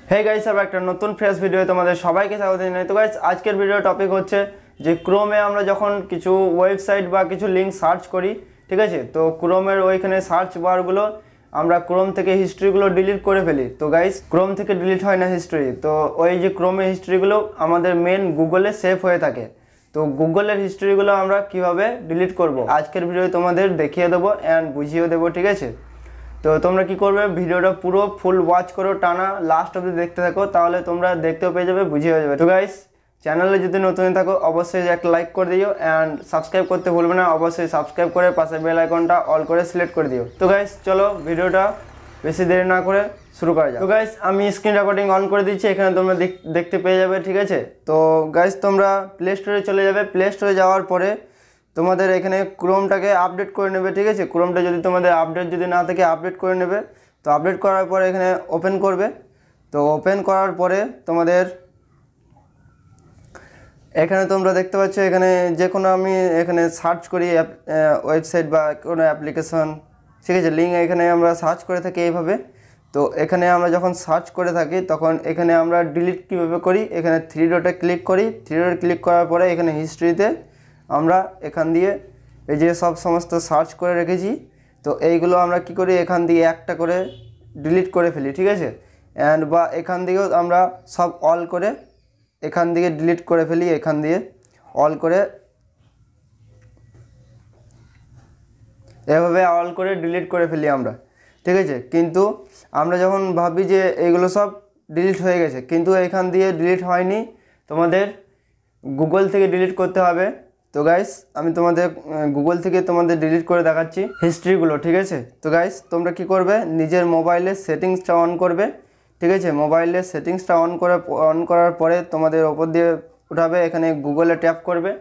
Hey guys अब एक नतून फ्रेश भिडियो तुम्हारे सबाइके स्वागत জানাই। तो गाइस आजकल भिडियो टपिक হচ্ছে যে ক্রোমে আমরা যখন কিছু ওয়েবসাইট বা কিছু লিংক সার্চ করি, ঠিক আছে, তো ক্রোমের ওইখানে সার্চ বারগুলো আমরা ক্রোম থেকে হিস্ট্রিগুলো ডিলিট করে ফেলি। তো গাইস ক্রোম থেকে ডিলিট হয় না হিস্ট্রি, তো ওই যে ক্রোমের হিস্ট্রিগুলো আমাদের মেন গুগলে সেভ হয়ে থাকে। তো গুগলের হিস্ট্রিগুলো আমরা কিভাবে ডিলিট করব আজকের ভিডিওতে তোমাদের দেখিয়ে দেবো অ্যান্ড বুঝিয়ে দেবো, ঠিক আছে। তো তোমরা কি করবে, ভিডিওটা পুরো ফুল ওয়াচ করো, টানা লাস্ট অবধি দেখতে থাকো, তাহলে তোমরা দেখতেও পেয়ে যাবে, বুঝিয়ে যাবে। তো গাইস চ্যানেলে যদি নতুন থাকো অবশ্যই একটা লাইক করে দিও অ্যান্ড সাবস্ক্রাইব করতে ভুলবে না, অবশ্যই সাবস্ক্রাইব করে পাশে বেল আইকনটা অল করে সিলেক্ট করে দিও। তো গাইস চলো ভিডিওটা বেশি দেরি না করে শুরু করা যাক। তো গাইস আমি স্ক্রিন রেকর্ডিং অন করে দিচ্ছি, এখানে তোমরা দেখতে পেয়ে যাবে, ঠিক আছে। তো গাইস তোমরা প্লে স্টোরে চলে যাবে, প্লে স্টোরে যাওয়ার পরে তোমাদের এখানে ক্রোমটাকে আপডেট করে নেবে, ঠিক আছে। ক্রোমটা যদি তোমাদের আপডেট যদি না থাকে আপডেট করে নেবে। তো আপডেট করার পরে এখানে ওপেন করবে। তো ওপেন করার পরে তোমাদের এখানে তোমরা দেখতে পাচ্ছ, এখানে যে কোনো আমি এখানে সার্চ করি ওয়েবসাইট বা কোনো অ্যাপ্লিকেশন, ঠিক আছে, লিঙ্ক এখানে আমরা সার্চ করে থাকি এইভাবে। তো এখানে আমরা যখন সার্চ করে থাকি তখন এখানে আমরা ডিলিট কীভাবে করি, এখানে থ্রি ডটে ক্লিক করি। থ্রি ডটে ক্লিক করার পরে এখানে হিস্ট্রিতে আমরা এখান দিয়ে এই যে সমস্ত সার্চ করে রেখেছি, তো এইগুলো আমরা কি করি, এখান দিয়ে একটা করে ডিলিট করে ফেলি, ঠিক আছে। অ্যান্ড বা এখান দিকেও আমরা সব অল করে এখান থেকে ডিলিট করে ফেলি, এখান দিয়ে অল করে এভাবে অল করে ডিলিট করে ফেলি আমরা, ঠিক আছে। কিন্তু আমরা যখন ভাবি যে এইগুলো সব ডিলিট হয়ে গেছে, কিন্তু এখান দিয়ে ডিলিট হয়নি, তোমাদের গুগল থেকে ডিলিট করতে হবে। তো গাইস আমি তোমাদের গুগল থেকে তোমাদের ডিলিট করে দেখাচ্ছি হিস্ট্রিগুলো, ঠিক আছে। তো গাইস তোমরা কি করবে, নিজের মোবাইলের সেটিংসটা অন করবে, ঠিক আছে। মোবাইলের সেটিংসটা অন করার পরে তোমাদের ওপর দিয়ে উঠাবে, এখানে গুগলে ট্যাপ করবে,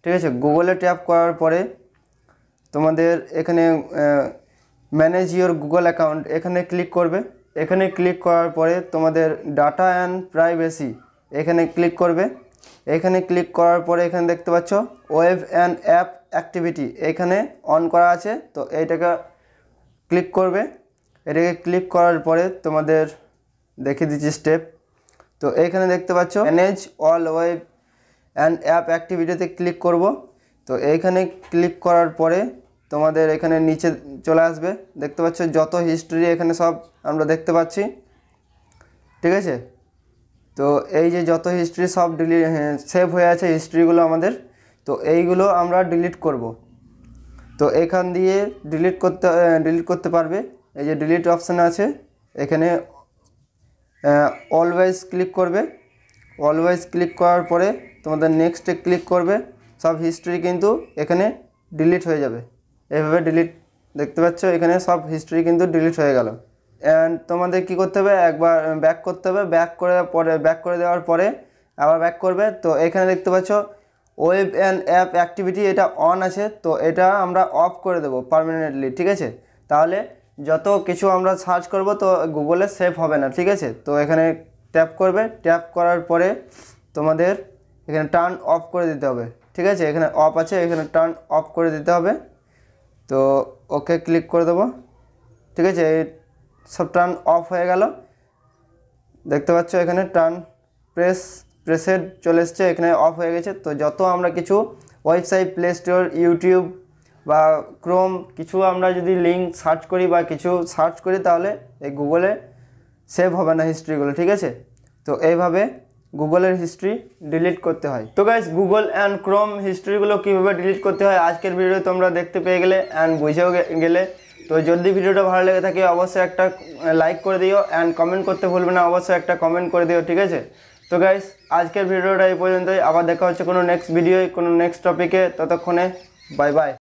ঠিক আছে। গুগলে ট্যাপ করার পরে তোমাদের এখানে ম্যানেজ ইওর গুগল অ্যাকাউন্ট এখানে ক্লিক করবে। এখানে ক্লিক করার পরে তোমাদের ডাটা অ্যান্ড প্রাইভেসি এখানে ক্লিক করবে। এখানে ক্লিক করার পরে এখানে দেখতে পাচ্ছ ওয়েব অ্যান্ড অ্যাপ অ্যাক্টিভিটি এখানে অন করা আছে, তো এইটাকে ক্লিক করবে। এটাকে ক্লিক করার পরে তোমাদের দেখিয়ে দিচ্ছি স্টেপ। তো এইখানে দেখতে পাচ্ছ manage all web and app অ্যাক্টিভিটিতে ক্লিক করব। তো এইখানে ক্লিক করার পরে তোমাদের এখানে নিচে চলে আসবে, দেখতে পাচ্ছ যত হিস্ট্রি এখানে সব আমরা দেখতে পাচ্ছি, ঠিক আছে। তো এই যে যত হিস্ট্রি সব সেভ হয়ে আছে হিস্ট্রিগুলো আমাদের, তো এইগুলো আমরা ডিলিট করব। তো এখান দিয়ে ডিলিট করতে পারবে, এই যে ডিলিট অপশান আছে, এখানে অলওয়েজ ক্লিক করবে। অলওয়েজ ক্লিক করার পরে তোমাদের নেক্সটে ক্লিক করবে, সব হিস্ট্রি কিন্তু এখানে ডিলিট হয়ে যাবে। এইভাবে ডিলিট দেখতে পাচ্ছ এখানে সব হিস্ট্রি কিন্তু ডিলিট হয়ে গেল। অ্যান্ড তোমাদের কি করতে হবে, একবার ব্যাক করতে হবে, ব্যাক করে দেওয়ার পরে আবার ব্যাক করবে। তো এখানে দেখতে পাচ্ছ ওয়েব অ্যান্ড অ্যাপ অ্যাক্টিভিটি এটা অন আছে, তো এটা আমরা অফ করে দেবো পার্মানেন্টলি, ঠিক আছে। তাহলে যত কিছু আমরা সার্চ করব তো গুগলে সেভ হবে না, ঠিক আছে। তো এখানে ট্যাপ করবে, ট্যাপ করার পরে তোমাদের এখানে টার্ন অফ করে দিতে হবে, ঠিক আছে। এখানে অফ আছে, এখানে টার্ন অফ করে দিতে হবে। তো ওকে ক্লিক করে দেবো, ঠিক আছে। সব টার্ন অফ হয়ে গেল, দেখতে পাচ্ছ এখানে টার্ন প্রেসেড চলে এসছে, এখানে অফ হয়ে গেছে। তো যত আমরা কিছু ওয়েবসাইট, প্লে স্টোর, ইউটিউব বা ক্রোম কিছু আমরা যদি লিঙ্ক সার্চ করি বা কিছু সার্চ করি, তাহলে এই গুগলে সেভ হবে না হিস্ট্রিগুলো, ঠিক আছে। তো এইভাবে গুগলের হিস্ট্রি ডিলিট করতে হয়। তো গাইস গুগল অ্যান্ড ক্রোম হিস্ট্রিগুলো কীভাবে ডিলিট করতে হয় আজকের ভিডিওতে তোমরা দেখতে পেয়ে গেলে অ্যান্ড বুঝেও গেলে। তো যদি ভিডিওটা ভালো লেগে থাকে অবশ্যই একটা লাইক করে দিও অ্যান্ড কমেন্ট করতে ভুলবে না, অবশ্যই একটা কমেন্ট করে দিও, ঠিক আছে। তো গাইস আজকের ভিডিওটা এই পর্যন্তই, আবার দেখা হচ্ছে কোনো নেক্সট ভিডিওয় কোনো নেক্সট টপিকে, ততক্ষণে বাই বাই।